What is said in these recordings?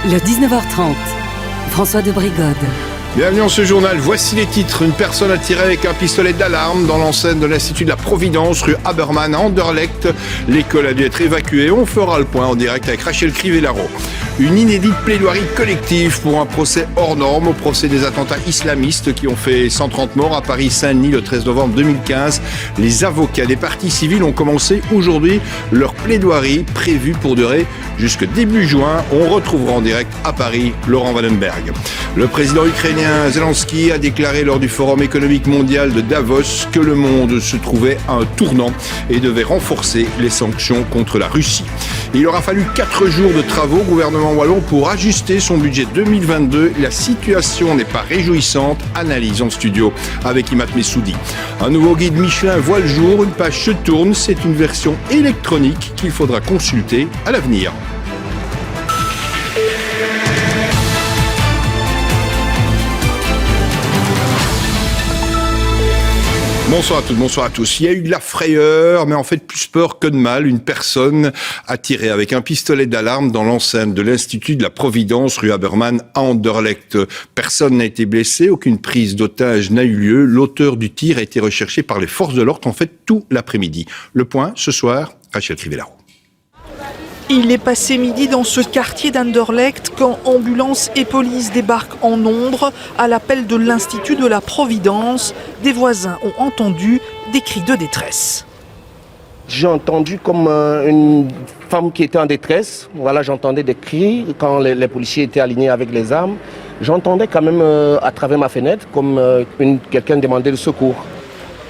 Le 19h30, François de Brigode. Bienvenue dans ce journal, voici les titres. Une personne a tiré avec un pistolet d'alarme dans l'enceinte de l'Institut de la Providence, rue Habermann à Anderlecht. L'école a dû être évacuée. On fera le point en direct avec Rachel Crivellaro. Une inédite plaidoirie collective pour un procès hors norme au procès des attentats islamistes qui ont fait 130 morts à Paris-Saint-Denis le 13 novembre 2015. Les avocats des parties civiles ont commencé aujourd'hui leur plaidoirie prévue pour durer jusque début juin. On retrouvera en direct à Paris Laurent Wallenberg. Le président ukrainien Zelensky a déclaré lors du Forum économique mondial de Davos que le monde se trouvait à un tournant et devait renforcer les sanctions contre la Russie. Il aura fallu 4 jours de travaux au gouvernement wallon pour ajuster son budget 2022. La situation n'est pas réjouissante. Analyse en studio avec Imad Messoudi. Un nouveau guide Michelin voit le jour. Une page se tourne. C'est une version électronique qu'il faudra consulter à l'avenir. Bonsoir à toutes, bonsoir à tous. Il y a eu de la frayeur, mais en fait plus peur que de mal. Une personne a tiré avec un pistolet d'alarme dans l'enceinte de l'Institut de la Providence, rue Habermann à Anderlecht. Personne n'a été blessé, aucune prise d'otage n'a eu lieu. L'auteur du tir a été recherché par les forces de l'ordre en fait tout l'après-midi. Le point ce soir, Rachel Crivellaro. Il est passé midi dans ce quartier d'Anderlecht quand ambulance et police débarquent en nombre à l'appel de l'Institut de la Providence. Des voisins ont entendu des cris de détresse. J'ai entendu comme une femme qui était en détresse. Voilà, j'entendais des cris quand les policiers étaient alignés avec les armes. J'entendais quand même à travers ma fenêtre comme quelqu'un demandait le secours.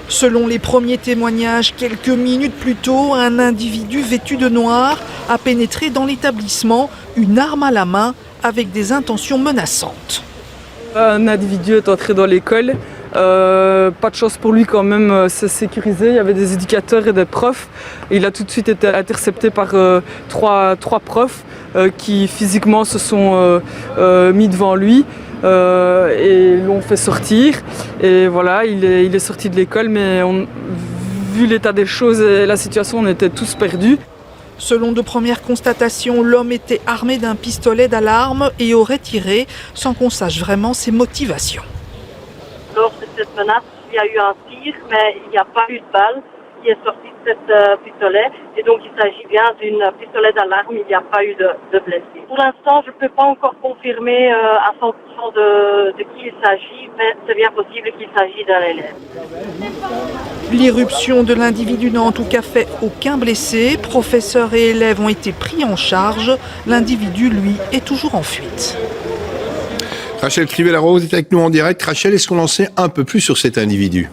Selon les premiers témoignages, quelques minutes plus tôt, un individu vêtu de noir a pénétré dans l'établissement, une arme à la main, avec des intentions menaçantes. Un individu est entré dans l'école. Pas de chance pour lui quand même, c'est sécurisé. Il y avait des éducateurs et des profs. Il a tout de suite été intercepté par trois profs qui physiquement se sont mis devant lui. Et l'ont fait sortir et voilà, il est sorti de l'école, mais vu l'état des choses et la situation, on était tous perdus. Selon de premières constatations, l'homme était armé d'un pistolet d'alarme et aurait tiré sans qu'on sache vraiment ses motivations. Lors de cette menace, il y a eu un tir, mais il n'y a pas eu de balle qui est sorti de cet pistolet. Et donc il s'agit bien d'un pistolet d'alarme, il n'y a pas eu de blessés. Pour l'instant, je ne peux pas encore confirmer à 100% de qui il s'agit, mais c'est bien possible qu'il s'agisse d'un élève. L'irruption de l'individu n'a en tout cas fait aucun blessé. Professeurs et élèves ont été pris en charge. L'individu, lui, est toujours en fuite. Rachel Crivellaro, vous êtes avec nous en direct. Rachel, est-ce qu'on en sait un peu plus sur cet individu ?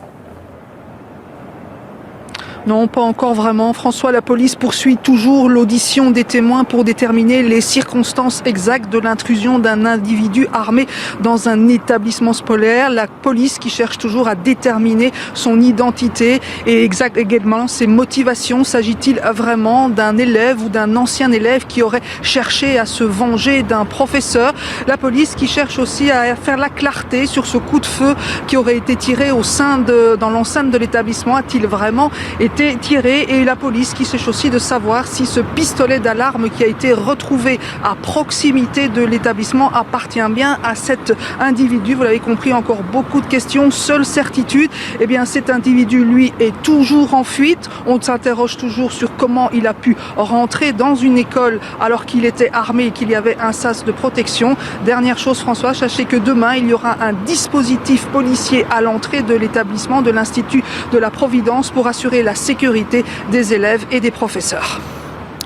Non, pas encore vraiment. François, la police poursuit toujours l'audition des témoins pour déterminer les circonstances exactes de l'intrusion d'un individu armé dans un établissement scolaire. La police qui cherche toujours à déterminer son identité et également ses motivations. S'agit-il vraiment d'un élève ou d'un ancien élève qui aurait cherché à se venger d'un professeur? La police qui cherche aussi à faire la clarté sur ce coup de feu qui aurait été tiré dans l'enceinte de l'établissement. A-t-il vraiment été tiré? Et la police qui cherche aussi de savoir si ce pistolet d'alarme qui a été retrouvé à proximité de l'établissement appartient bien à cet individu. Vous l'avez compris, encore beaucoup de questions. Seule certitude, eh bien cet individu, lui, est toujours en fuite. On s'interroge toujours sur comment il a pu rentrer dans une école alors qu'il était armé et qu'il y avait un sas de protection. Dernière chose, François, sachez que demain, il y aura un dispositif policier à l'entrée de l'établissement de l'Institut de la Providence pour assurer la sécurité des élèves et des professeurs.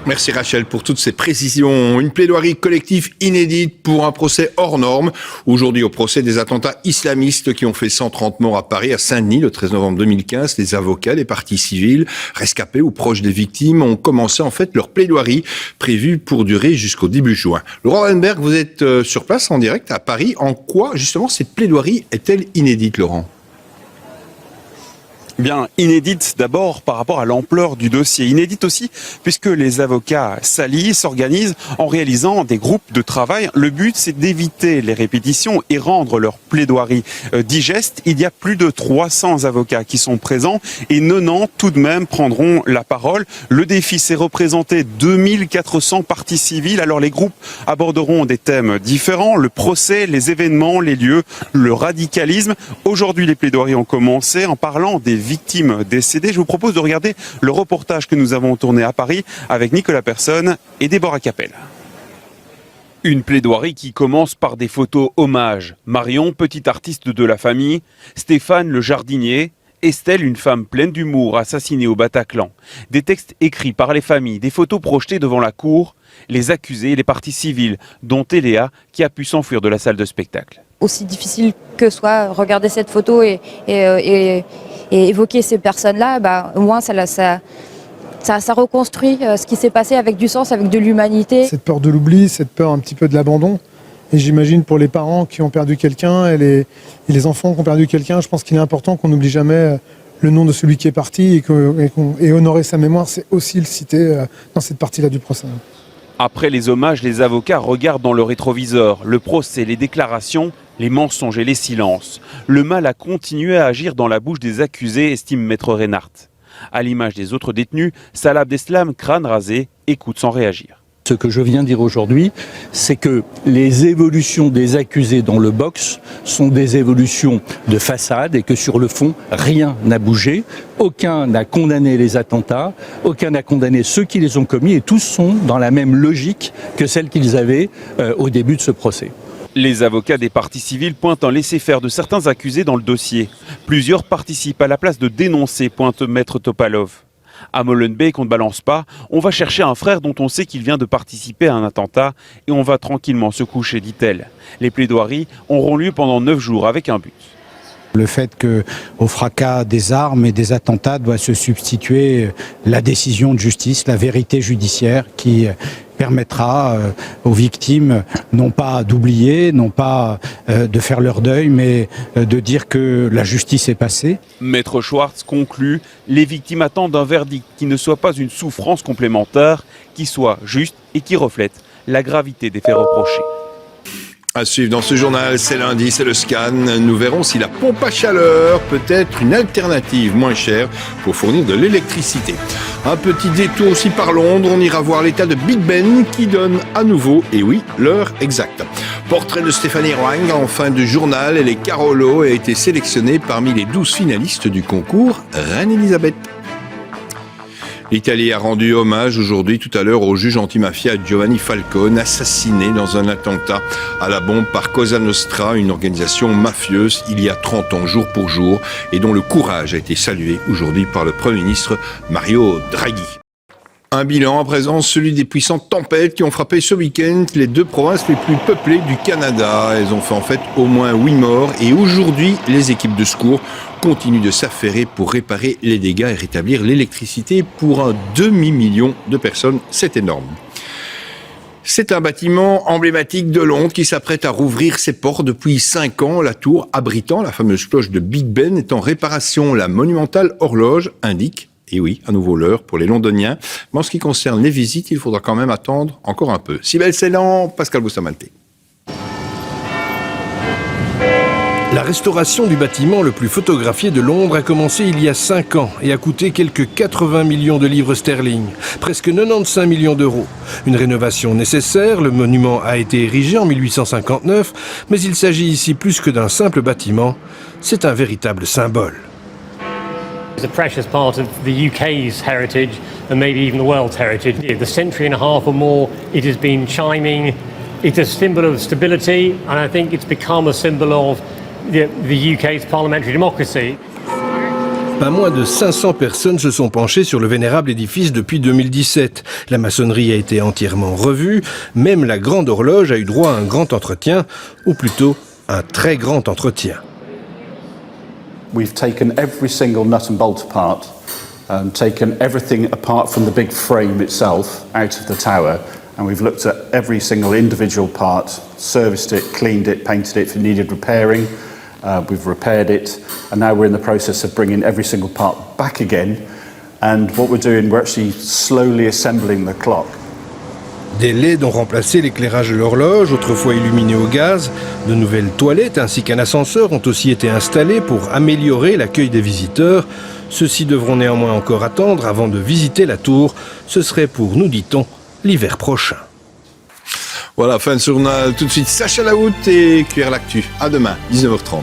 Merci Rachel pour toutes ces précisions. Une plaidoirie collective inédite pour un procès hors norme. Aujourd'hui au procès des attentats islamistes qui ont fait 130 morts à Paris, à Saint-Denis, le 13 novembre 2015. Les avocats, les parties civiles, rescapés ou proches des victimes ont commencé en fait leur plaidoirie prévue pour durer jusqu'au début juin. Laurent Wallenberg, vous êtes sur place en direct à Paris. En quoi justement cette plaidoirie est-elle inédite, Laurent ? Bien, inédite d'abord par rapport à l'ampleur du dossier. Inédite aussi puisque les avocats s'allient, s'organisent en réalisant des groupes de travail. Le but, c'est d'éviter les répétitions et rendre leur plaidoirie digeste. Il y a plus de 300 avocats qui sont présents et 90 tout de même prendront la parole. Le défi, c'est représenter 2400 parties civiles. Alors les groupes aborderont des thèmes différents, le procès, les événements, les lieux, le radicalisme. Aujourd'hui, les plaidoiries ont commencé en parlant des victimes décédées. Je vous propose de regarder le reportage que nous avons tourné à Paris avec Nicolas Personne et Déborah Capel. Une plaidoirie qui commence par des photos hommages. Marion, petite artiste de la famille, Stéphane, le jardinier, Estelle, une femme pleine d'humour, assassinée au Bataclan. Des textes écrits par les familles, des photos projetées devant la cour, les accusés et les parties civiles, dont Téléa, qui a pu s'enfuir de la salle de spectacle. Aussi difficile que soit regarder cette photo et évoquer ces personnes-là, au moins ça reconstruit ce qui s'est passé avec du sens, avec de l'humanité. Cette peur de l'oubli, cette peur un petit peu de l'abandon. Et j'imagine pour les parents qui ont perdu quelqu'un et les enfants qui ont perdu quelqu'un, je pense qu'il est important qu'on n'oublie jamais le nom de celui qui est parti et honorer sa mémoire, c'est aussi le citer dans cette partie-là du procès. Après les hommages, les avocats regardent dans le rétroviseur, le procès, les déclarations, les mensonges et les silences. Le mal a continué à agir dans la bouche des accusés, estime Maître Reinhardt. À l'image des autres détenus, Salah Abdeslam, crâne rasé, écoute sans réagir. Ce que je viens de dire aujourd'hui, c'est que les évolutions des accusés dans le box sont des évolutions de façade et que sur le fond, rien n'a bougé. Aucun n'a condamné les attentats, aucun n'a condamné ceux qui les ont commis et tous sont dans la même logique que celle qu'ils avaient au début de ce procès. Les avocats des parties civiles pointent un laisser-faire de certains accusés dans le dossier. Plusieurs participent à la place de dénoncer, pointe Maître Topalov. À Molenbeek, on ne balance pas, on va chercher un frère dont on sait qu'il vient de participer à un attentat et on va tranquillement se coucher, dit-elle. Les plaidoiries auront lieu pendant 9 jours avec un but. Le fait qu'au fracas des armes et des attentats doit se substituer la décision de justice, la vérité judiciaire qui permettra aux victimes non pas d'oublier, non pas de faire leur deuil, mais de dire que la justice est passée. Maître Schwartz conclut, les victimes attendent un verdict qui ne soit pas une souffrance complémentaire, qui soit juste et qui reflète la gravité des faits reprochés. À suivre dans ce journal, c'est lundi, c'est le scan. Nous verrons si la pompe à chaleur peut être une alternative moins chère pour fournir de l'électricité. Un petit détour aussi par Londres, on ira voir l'état de Big Ben qui donne à nouveau, et oui, l'heure exacte. Portrait de Stéphanie Roing en fin de journal, et les Carolo a été sélectionnée parmi les 12 finalistes du concours Reine-Elisabeth. L'Italie a rendu hommage aujourd'hui, tout à l'heure, au juge antimafia Giovanni Falcone, assassiné dans un attentat à la bombe par Cosa Nostra, une organisation mafieuse il y a 30 ans, jour pour jour, et dont le courage a été salué aujourd'hui par le Premier ministre Mario Draghi. Un bilan à présent, celui des puissantes tempêtes qui ont frappé ce week-end les 2 provinces les plus peuplées du Canada. Elles ont fait en fait au moins 8 morts et aujourd'hui, les équipes de secours continuent de s'affairer pour réparer les dégâts et rétablir l'électricité pour un demi-million de personnes. C'est énorme. C'est un bâtiment emblématique de Londres qui s'apprête à rouvrir ses portes depuis 5 ans. La tour abritant la fameuse cloche de Big Ben est en réparation. La monumentale horloge indique, et oui, à nouveau l'heure pour les Londoniens. Mais en ce qui concerne les visites, il faudra quand même attendre encore un peu. Cybèle Ceylan, Pascal Bustamante. La restauration du bâtiment le plus photographié de Londres a commencé il y a 5 ans et a coûté quelques 80 millions de livres sterling, presque 95 millions d'euros. Une rénovation nécessaire, le monument a été érigé en 1859, mais il s'agit ici plus que d'un simple bâtiment, c'est un véritable symbole. It's a precious part of the UK's heritage and maybe even the world's heritage. The century and a half or more it has been chiming. It's a symbol of stability and I think it's become a symbol of the UK's parliamentary democracy. Pas moins de 500 personnes se sont penchées sur le vénérable édifice depuis 2017. La maçonnerie a été entièrement revue, même la grande horloge a eu droit à un grand entretien, ou plutôt un très grand entretien. We've taken every single nut and bolt apart, taken everything apart from the big frame itself out of the tower, and we've looked at every single individual part, serviced it, cleaned it, painted it if it needed repairing, We've repaired it, and now we're in the process of bringing every single part back again. And what we're doing, we're actually slowly assembling the clock. Des LED ont remplacé l'éclairage de l'horloge, autrefois illuminé au gaz. De nouvelles toilettes ainsi qu'un ascenseur ont aussi été installés pour améliorer l'accueil des visiteurs. Ceux-ci devront néanmoins encore attendre avant de visiter la tour. Ce serait pour, nous dit-on, l'hiver prochain. Voilà, fin de ce journal. Tout de suite, Sacha Laout et Cuire l'actu. À demain, 19h30.